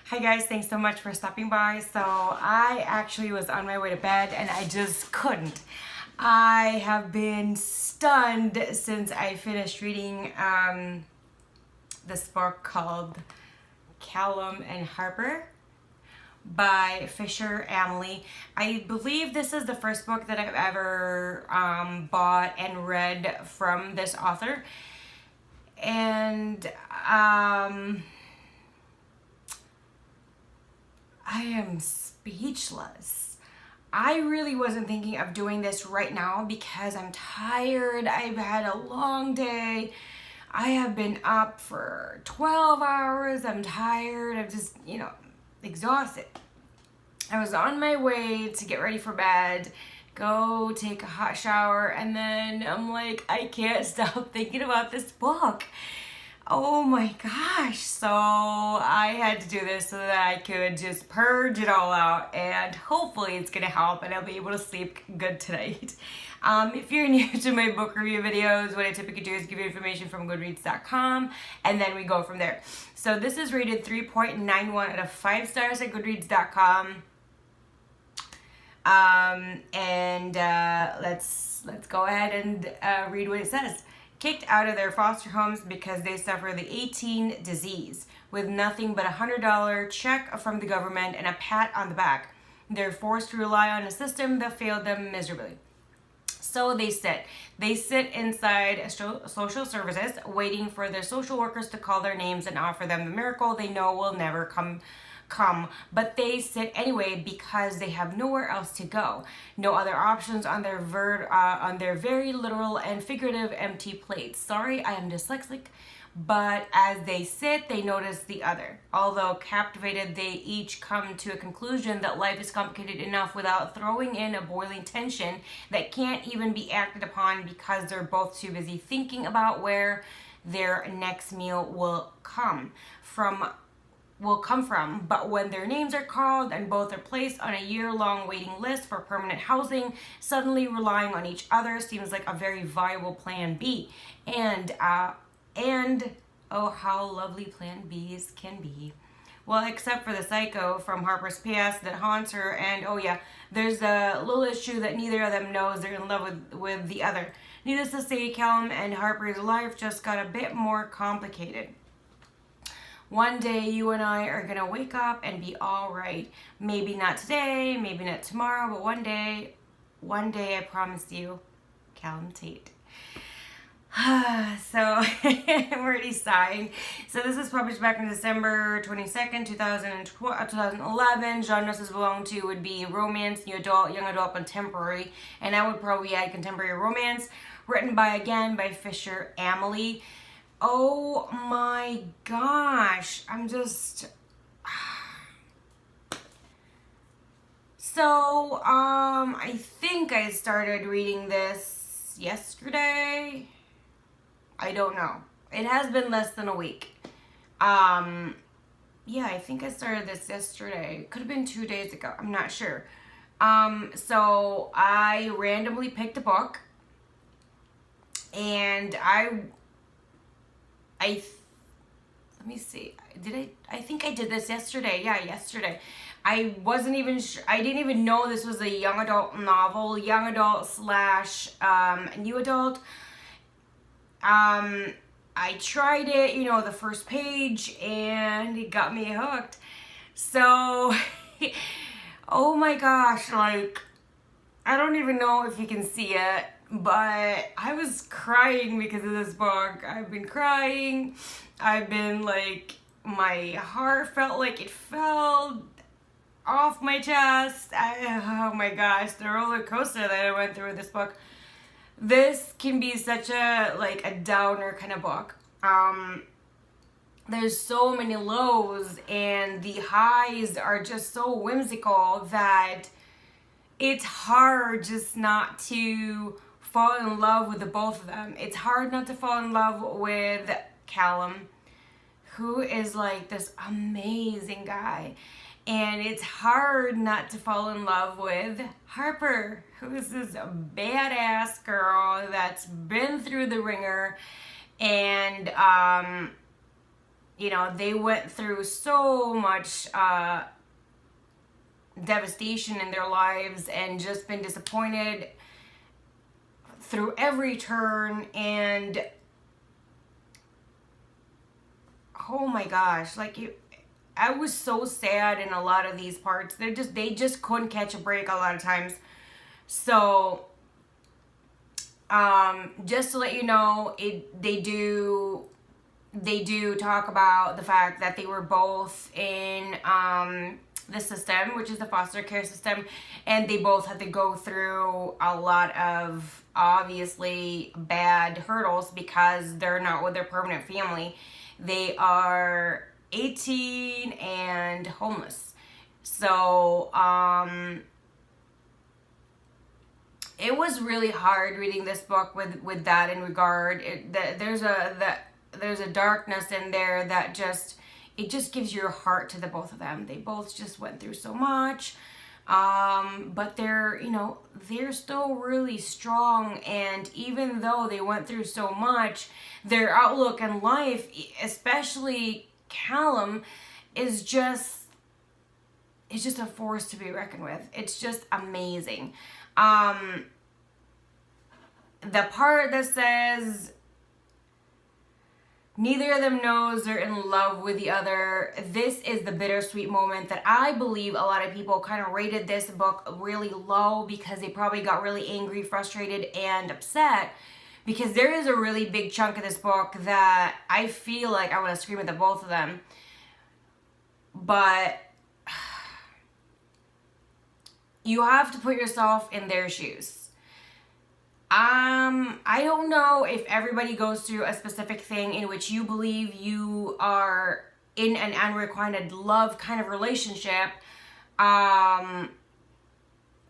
Hi guys, thanks so much for stopping by. So I actually was on my way to bed and I just couldn't. I have been stunned since I finished reading this book called Callum and Harper by Amelie. I believe this is the first book that I've ever bought and read from this author. And I am speechless. I really wasn't thinking of doing this right now because I'm tired. I've had a long day. I have been up for 12 hours. I'm tired. I'm just, exhausted. I was on my way to get ready for bed, go take a hot shower, and then I'm like, I can't stop thinking about this book. Oh my gosh. So I had to do this so that I could just purge it all out, and hopefully it's gonna help and I'll be able to sleep good tonight. If you're new to my book review videos, what I typically do is give you information from Goodreads.com and then we go from there. So this is rated 3.91 out of 5 stars at Goodreads.com. Let's go ahead and read what it says. Kicked out of their foster homes because they suffer the 18 disease, with nothing but a $100 check from the government and a pat on the back. They're forced to rely on a system that failed them miserably. So they sit inside social services, waiting for their social workers to call their names and offer them the miracle they know will never come. But they sit anyway because they have nowhere else to go. No other options on their very literal and figurative empty plates. Sorry, I am dyslexic. But as they sit, they notice the other. Although captivated, they each come to a conclusion that life is complicated enough without throwing in a boiling tension that can't even be acted upon because they're both too busy thinking about where their next meal will come from. But when their names are called and both are placed on a year-long waiting list for permanent housing, suddenly relying on each other seems like a very viable plan B. And oh, how lovely plan B's can be. Well, except for the psycho from Harper's past that haunts her, and oh yeah, there's a little issue that neither of them knows they're in love with the other. Needless to say, Callum and Harper's life just got a bit more complicated. One day you and I are gonna wake up and be all right. Maybe not today, maybe not tomorrow, but one day I promise you, Callum Tate. So I'm already sighing. So this was published back on December 22nd, 2011. Genres this belong to would be romance, young adult, contemporary, and I would probably add contemporary romance. Written by Amelie. Oh my gosh, I'm just... So, I think I started reading this yesterday. I don't know. It has been less than a week. Yeah, I think I started this yesterday. Could have been 2 days ago. I'm not sure. So I randomly picked a book, and let me see. I think I did this yesterday. Yeah, yesterday. I wasn't even sure. I didn't even know this was a young adult novel, young adult slash new adult. I tried it, the first page, and it got me hooked. So, oh my gosh, like, I don't even know if you can see it, but I was crying because of this book. I've been crying. I've been like, my heart felt like it fell off my chest. Oh my gosh, the roller coaster that I went through with this book. This can be such a downer kind of book. There's so many lows, and the highs are just so whimsical that it's hard just not to fall in love with the both of them. It's hard not to fall in love with Callum, who is like this amazing guy. And it's hard not to fall in love with Harper, who is this badass girl that's been through the ringer. And you know, they went through so much devastation in their lives and just been disappointed through every turn. And oh my gosh, like, I was so sad in a lot of these parts. They just couldn't catch a break a lot of times. So just to let you know, they do talk about the fact that they were both in the system, which is the foster care system, and they both had to go through a lot of obviously bad hurdles because they're not with their permanent family. They are 18 and homeless. So it was really hard reading this book with that in regard. There's a darkness in there that just gives your heart to the both of them. They both just went through so much, but they're still really strong. And even though they went through so much, their outlook in life, especially Callum, is just a force to be reckoned with. It's just amazing. The part that says neither of them knows they're in love with the other, this is the bittersweet moment that I believe a lot of people kind of rated this book really low because they probably got really angry, frustrated, and upset, because there is a really big chunk of this book that I feel like I want to scream at the both of them. But you have to put yourself in their shoes. I don't know if everybody goes through a specific thing in which you believe you are in an unrequited love kind of relationship. I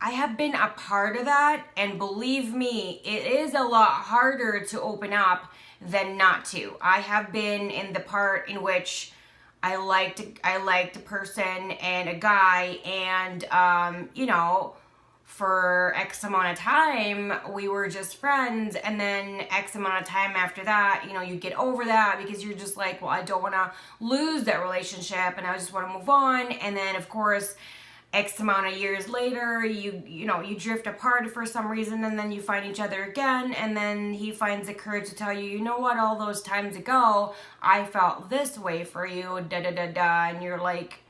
have been a part of that, and believe me, it is a lot harder to open up than not to. I have been in the part in which I liked a person and a guy, and for X amount of time, we were just friends, and then X amount of time after that, you get over that because you're just like, well, I don't want to lose that relationship, and I just want to move on. And then, of course, X amount of years later, you drift apart for some reason, and then you find each other again, and then he finds the courage to tell you, you know what, all those times ago, I felt this way for you, da-da-da-da, and you're like,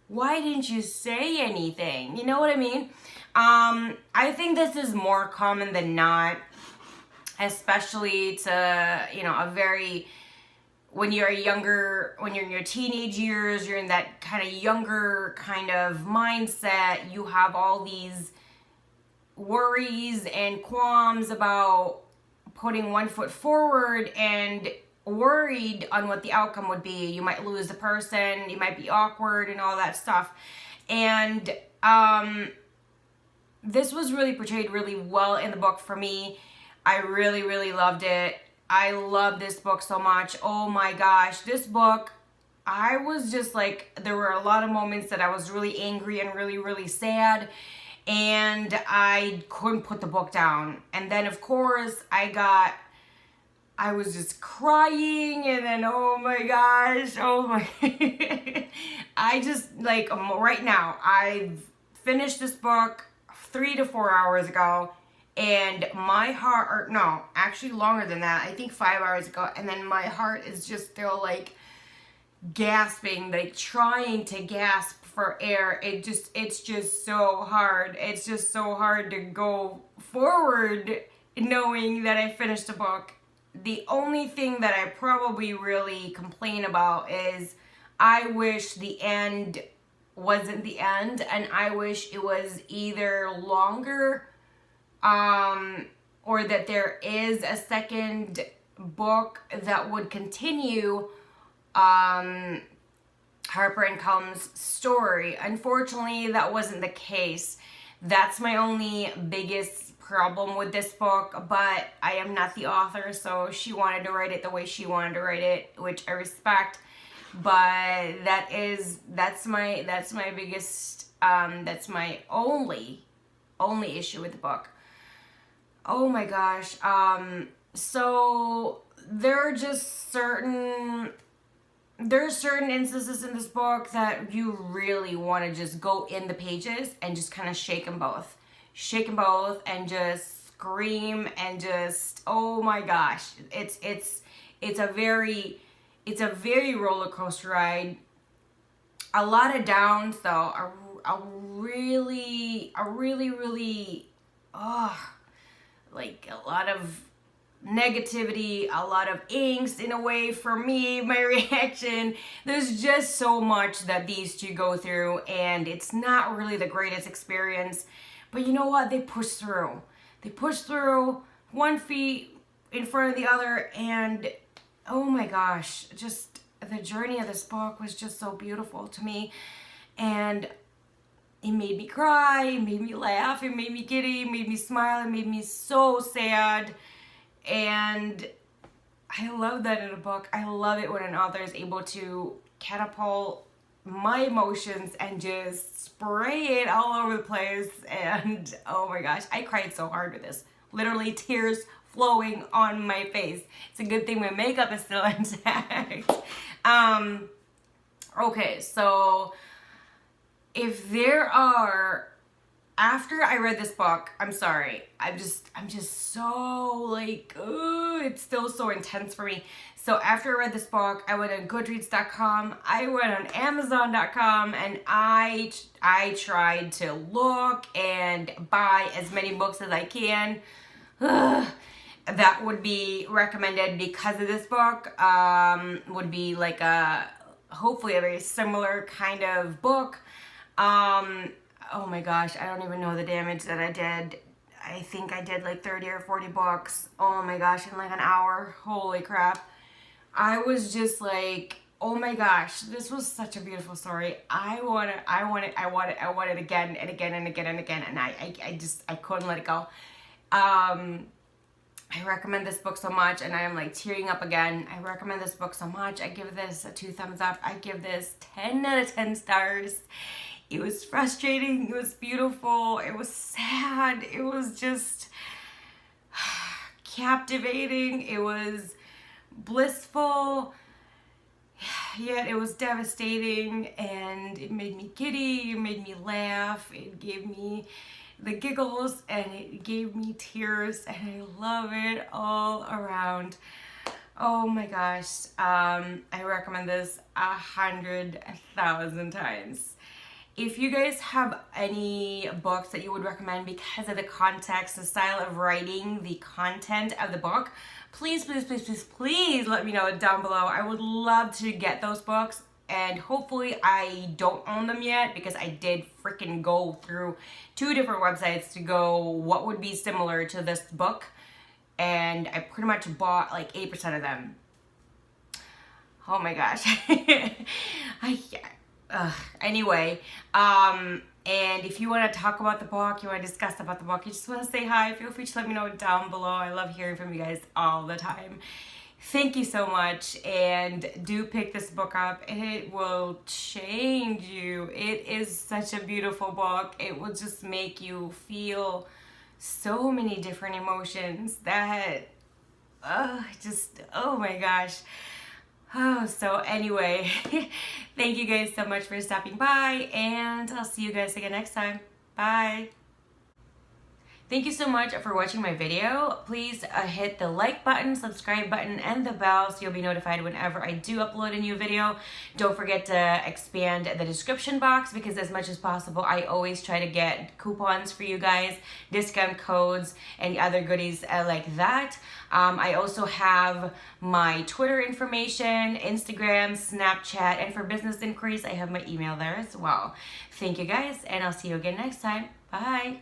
why didn't you say anything? You know what I mean? I think this is more common than not, especially to, when you're younger, when you're in your teenage years, you're in that kind of younger kind of mindset. You have all these worries and qualms about putting one foot forward and worried on what the outcome would be. You might lose the person, you might be awkward and all that stuff. And this was really portrayed really well in the book for me. I really, really loved it. I love this book so much. Oh my gosh, this book, I was just like, there were a lot of moments that I was really angry and really, really sad, and I couldn't put the book down. And then, of course, I was just crying, and then, oh my gosh, I just, like, right now, I've finished this book 3 to 4 hours ago, and my heart, or no, actually longer than that, I think 5 hours ago, and then my heart is just still, like, gasping, like, trying to gasp for air. It's just so hard. It's just so hard to go forward knowing that I finished a book. The only thing that I probably really complain about is I wish the end wasn't the end, and I wish it was either longer, or that there is a second book that would continue Harper and Callum's story. Unfortunately, that wasn't the case. That's my only biggest problem with this book, but I am not the author, so she wanted to write it the way she wanted to write it, which I respect. But that's my biggest, that's my only issue with the book. Oh my gosh. So there are just certain there are certain instances in this book that you really want to just go in the pages and just kind of shake them both. Shake them both and just scream and just, oh my gosh. It's a very roller coaster ride. A lot of downs though. A really, like a lot of negativity, a lot of angst in a way for me, my reaction. There's just so much that these two go through, and it's not really the greatest experience. But you know what? They push through. They push through, one feet in front of the other, and oh my gosh, just the journey of this book was just so beautiful to me. And it made me cry, it made me laugh, it made me giddy, it made me smile, it made me so sad. And I love that in a book. I love it when an author is able to catapult my emotions and just spray it all over the place. And oh my gosh, I cried so hard with this. Literally tears flowing on my face. It's a good thing my makeup is still intact. Okay, so if there are, after I read this book, I'm sorry, I'm just so like, it's still so intense for me. So after I read this book, I went on Goodreads.com, I went on Amazon.com, and I tried to look and buy as many books as I can that would be recommended because of this book. Would be like hopefully a very similar kind of book. Oh my gosh, I don't even know the damage that I did. I think I did like 30 or 40 books. Oh my gosh, in like an hour. Holy crap. I was just like, oh my gosh, this was such a beautiful story. I want it again and again and again and again. And I couldn't let it go. I recommend this book so much, and I am like tearing up again. I recommend this book so much. I give this a 2 thumbs up. I give this 10 out of 10 stars. It was frustrating. It was beautiful. It was sad. It was just captivating. It was blissful. Yet it was devastating, and it made me giddy. It made me laugh. It gave me the giggles, and it gave me tears, and I love it all around. Oh my gosh. I recommend this 100,000 times. If you guys have any books that you would recommend because of the context, the style of writing, the content of the book, please let me know down below. I would love to get those books, and hopefully I don't own them yet, because I did freaking go through 2 different websites to go what would be similar to this book, and I pretty much bought like 8% of them. Oh my gosh. Anyway, and if you want to talk about the book, you want to discuss about the book, you just want to say hi, feel free to let me know down below. I love hearing from you guys all the time. Thank you so much, and do pick this book up. It will change you. It is such a beautiful book. It will just make you feel so many different emotions that, oh my gosh. Oh, so anyway, thank you guys so much for stopping by, and I'll see you guys again next time. Bye. Thank you so much for watching my video. Please hit the like button, subscribe button, and the bell so you'll be notified whenever I do upload a new video. Don't forget to expand the description box, because as much as possible, I always try to get coupons for you guys, discount codes, and other goodies like that. I also have my Twitter information, Instagram, Snapchat, and for business inquiries, I have my email there as well. Thank you guys, and I'll see you again next time. Bye.